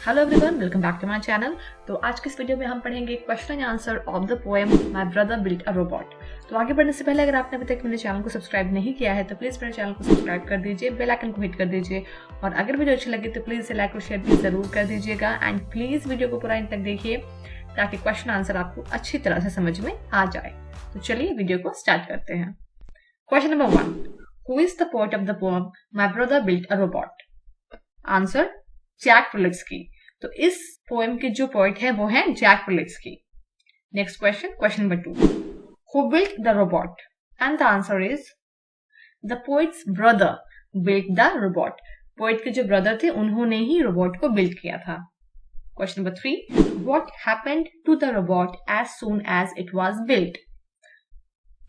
Hello everyone, welcome back to my channel. तो आज के इस वीडियो में हम पढ़ेंगे question and answer of the poem my brother built a robot. तो आगे बढ़ने से पहले अगर आपने अभी तक मेरे चैनल को सब्सक्राइब नहीं किया है तो प्लीज मेरे चैनल को सब्सक्राइब कर दीजिए, बेल आइकन को हिट कर दीजिए और अगर वीडियो अच्छी लगे तो प्लीज इसे लाइक और शेयर भी जरूर कर दीजिएगा एंड प्लीज वीडियो को पूरा एंड तक देखिए ताकि क्वेश्चन आंसर आपको अच्छी तरह से समझ में आ जाए। तो चलिए वीडियो को स्टार्ट करते हैं। Question number 1, who is the poet of the poem my brother built a robot? Answer Jack Prelutsky. तो इस पोएम के जो पोएट है वो है Jack Prelutsky. Next question, question number 2, who built the robot? And the answer is the poet's brother built the robot. Poet के जो brother थे उन्होंने ही रोबोट को बिल्ड किया था। Question number 3, what happened to the robot as soon as it was built?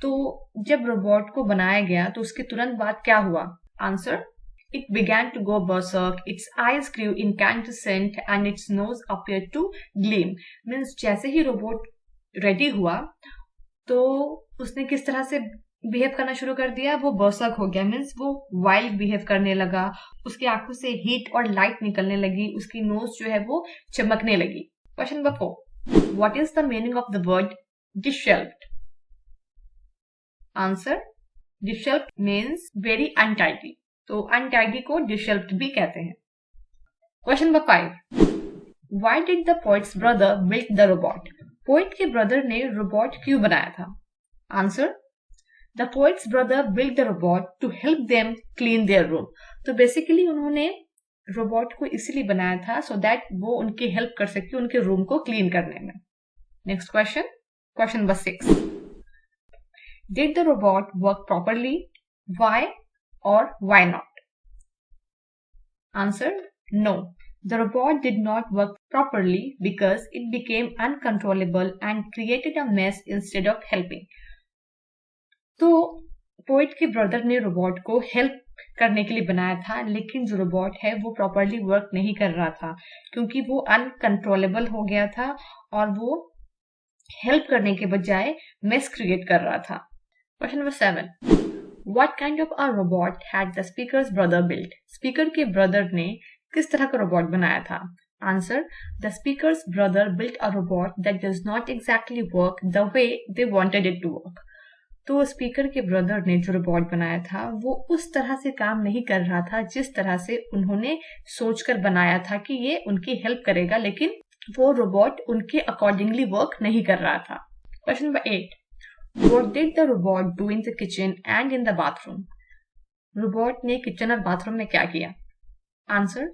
तो जब robot को बनाया गया तो उसके तुरंत बाद क्या हुआ? Answer, it began to go berserk, its eyes grew incandescent and its nose appeared to gleam. Means जैसे ही रोबोट रेडी हुआ तो उसने किस तरह से बिहेव करना शुरू कर दिया? वो बर्सर्क हो गया। मीन्स वो वाइल्ड बिहेव करने लगा, उसकी आंखों से हीट और लाइट निकलने लगी, उसकी नोज जो है वो चमकने लगी। Question number 4, what is the meaning of the word dishevelled? Answer, dishevelled means very untidy. तो अनटाइडी को डिशेल्फ्ड भी कहते हैं। Question number 5, why did the poet's brother built the robot? Poet के ब्रदर ने रोबोट क्यों बनाया था? Answer, the poet's brother built the robot to help them clean their room. तो बेसिकली उन्होंने रोबोट को इसीलिए बनाया था सो दैट वो उनकी हेल्प कर सके उनके रूम को क्लीन करने में। Next question, question number 6, did the robot work properly? Why or why not? Answer, no. The robot did not work properly because it became uncontrollable and created a mess instead of helping. तो poet के brother ने robot को help करने के लिए बनाया था, लेकिन जो रोबोट है वो प्रॉपरली वर्क नहीं कर रहा था क्योंकि वो अनकंट्रोलेबल हो गया था और वो हेल्प करने के बजाय मेस क्रिएट कर रहा था। Question number 7, What kind of a robot had the speaker's brother built? Speaker के ब्रदर ने किस तरह का रोबोट बनाया था? Answer, the speaker's brother built a robot that does not exactly work the way they wanted it to work. तो speaker के brother ने जो रोबोट बनाया था वो उस तरह से काम नहीं कर रहा था जिस तरह से उन्होंने सोचकर बनाया था कि ये उनकी हेल्प करेगा, लेकिन वो रोबोट उनके अकॉर्डिंगली वर्क नहीं कर रहा था। Question number 8, What did the robot do in the kitchen and in the bathroom? Robot ने किचन और बाथरूम में क्या किया? Answer,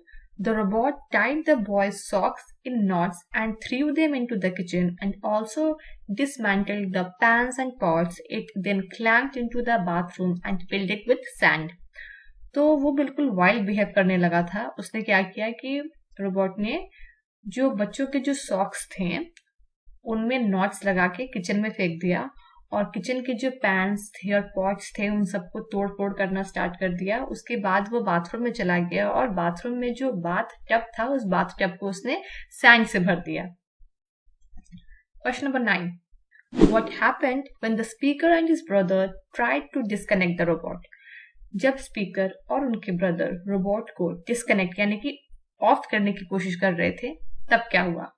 the robot tied the boys' socks in knots and threw them into the kitchen and also dismantled the pans and pots. It then clanked into the bathroom and filled it with sand. तो वो बिल्कुल wild behave करने लगा था। उसने क्या किया कि रोबोट ने जो बच्चों के जो सॉक्स थे उनमें नॉट्स लगा के किचन में फेंक दिया और किचन के जो पैन्स थे और पॉट्स थे उन सबको तोड़ फोड़ करना स्टार्ट कर दिया। उसके बाद वो बाथरूम में चला गया और बाथरूम में जो बाथ टब था उस बाथ टब को उसने सैंड से भर दिया। Question number 9, what happened when the speaker and his brother tried to disconnect the robot? जब स्पीकर और उनके ब्रदर रोबोट को डिस्कनेक्ट यानी कि ऑफ करने की कोशिश कर रहे थे तब क्या हुआ?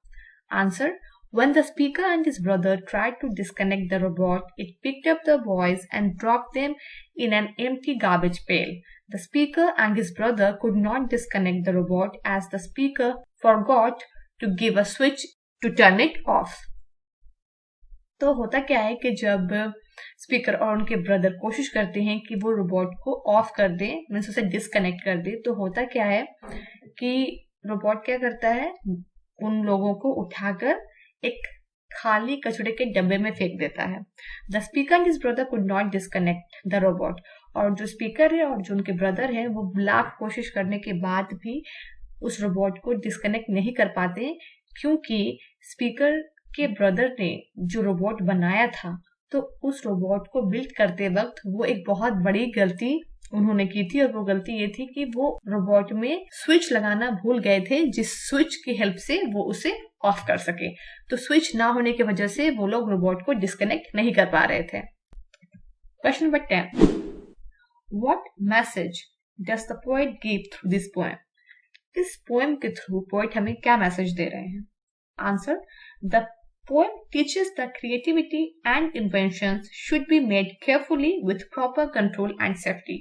Answer, When the speaker and his brother tried to disconnect the robot, it picked up the boys and dropped them in an empty garbage pail. The speaker and his brother could not disconnect the robot as the speaker forgot to give a switch to turn it off. तो होता क्या है कि जब speaker और उनके brother कोशिश करते हैं कि वो रोबोट को ऑफ कर दे, मीन्स उसे डिस्कनेक्ट कर दे, तो होता क्या है कि रोबोट क्या करता है, उन लोगों को उठाकर एक खाली कचड़े के डब्बे में फेंक देता है। The speaker and his brother could not disconnect the robot. और जो स्पीकर है और जो उनके ब्रदर है वो लाख कोशिश करने के बाद भी उस रोबोट को डिस्कनेक्ट नहीं कर पाते क्योंकि स्पीकर के ब्रदर ने जो रोबोट बनाया था तो उस रोबोट को बिल्ड करते वक्त वो एक बहुत बड़ी गलती उन्होंने की थी और वो गलती ये थी कि वो रोबोट में स्विच लगाना भूल गए थे जिस स्विच की हेल्प से वो उसे ऑफ कर सके। तो स्विच ना होने की वजह से वो लोग रोबोट को डिस्कनेक्ट नहीं कर पा रहे थे। Question number 10, what message does the poet give through this poem? इस पोएम के थ्रू पोएट हमें क्या मैसेज दे रहे हैं? Answer, the poem teaches that creativity and inventions should be made carefully with proper control and safety.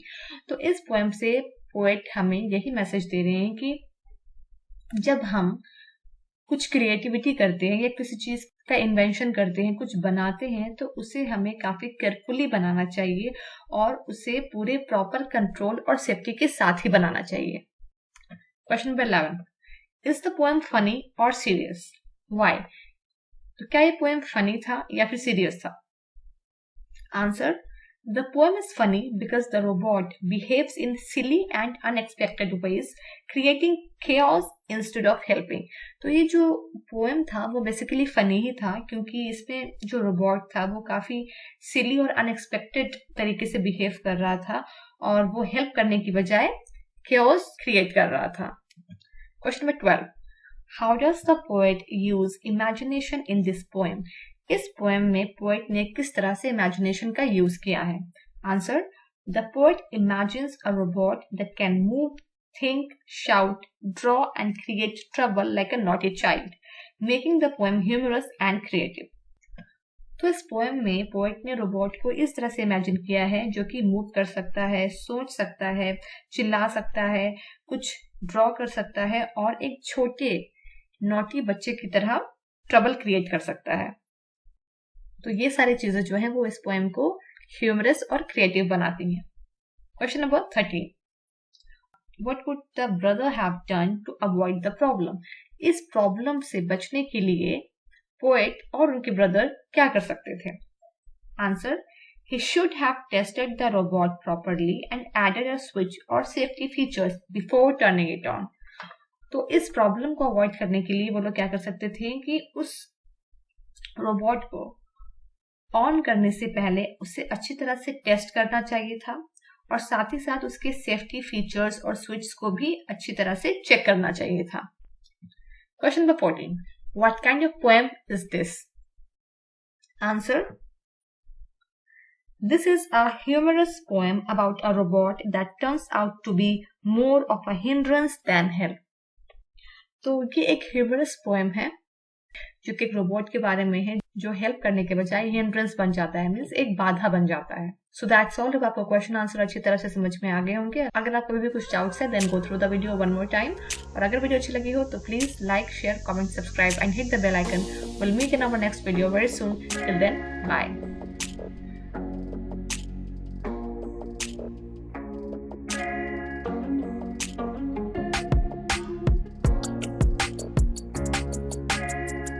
तो इस poem से poet हमें यही मैसेज दे रहे हैं कि जब हम कुछ क्रिएटिविटी करते हैं या किसी चीज का इन्वेंशन करते हैं, कुछ बनाते हैं, तो उसे हमें काफी केयरफुली बनाना चाहिए और उसे पूरे प्रॉपर कंट्रोल और सेफ्टी के साथ ही बनाना चाहिए। Question number 11, is the poem funny और सीरियस? व्हाई? तो क्या ये पोएम फनी था या फिर सीरियस था? Answer, the poem is funny because the robot behaves in silly and unexpected ways, creating chaos instead of helping. तो ये जो पोएम था वो बेसिकली फनी ही था क्योंकि इसमें जो रोबोट था वो काफी सिली और अनएक्सपेक्टेड तरीके से बिहेव कर रहा था और वो हेल्प करने की बजाय chaos क्रिएट कर रहा था। Question number 12, How does the poet use imagination in this poem? इस पोएम में पोएट ने किस तरह से इमेजिनेशन का यूज किया है? Answer, the poet imagines a robot that can move, think, shout, draw and create trouble like a naughty child, making the poem humorous and creative. तो इस पोएम में पोएट ने रोबोट को इस तरह से इमेजिन किया है जो कि मूव कर सकता है, सोच सकता है, चिल्ला सकता है, कुछ ड्रॉ कर सकता है और एक छोटे नॉटी बच्चे की तरह ट्रबल क्रिएट कर सकता है। तो ये सारी चीजें जो है वो इस पोएम को ह्यूमरस और क्रिएटिव बनाती हैं। Question number 13, what could the brother have done to avoid the problem? इस प्रॉब्लम से बचने के लिए पोएट और उनके ब्रदर क्या कर सकते थे? Answer, he should have tested the robot properly and added a switch or safety features before turning it on. तो इस प्रॉब्लम को अवॉइड करने के लिए वो लोग क्या कर सकते थे कि उस रोबोट को ऑन करने से पहले उसे अच्छी तरह से टेस्ट करना चाहिए था और साथ ही साथ उसके सेफ्टी फीचर्स और स्विच को भी अच्छी तरह से चेक करना चाहिए था। Question number 14, what kind of poem is this? Answer, This is a humorous poem about a robot that turns out to be more of a hindrance than help. तो ये एक ह्यूमरस पोएम है जो कि एक रोबोट के बारे में है जो हेल्प करने के बजाय हिंड्रेंस बन जाता है, मीन्स एक बाधा बन जाता है। So that's all. अब आपको क्वेश्चन आंसर अच्छी तरह से समझ में आ गए होंगे। अगर आपको भी कुछ डाउट्स है then go through the video one more time, और अगर वीडियो अच्छी लगी हो तो please like, share, comment, subscribe and hit the bell icon. Will meet in our next video very soon. Till then, bye.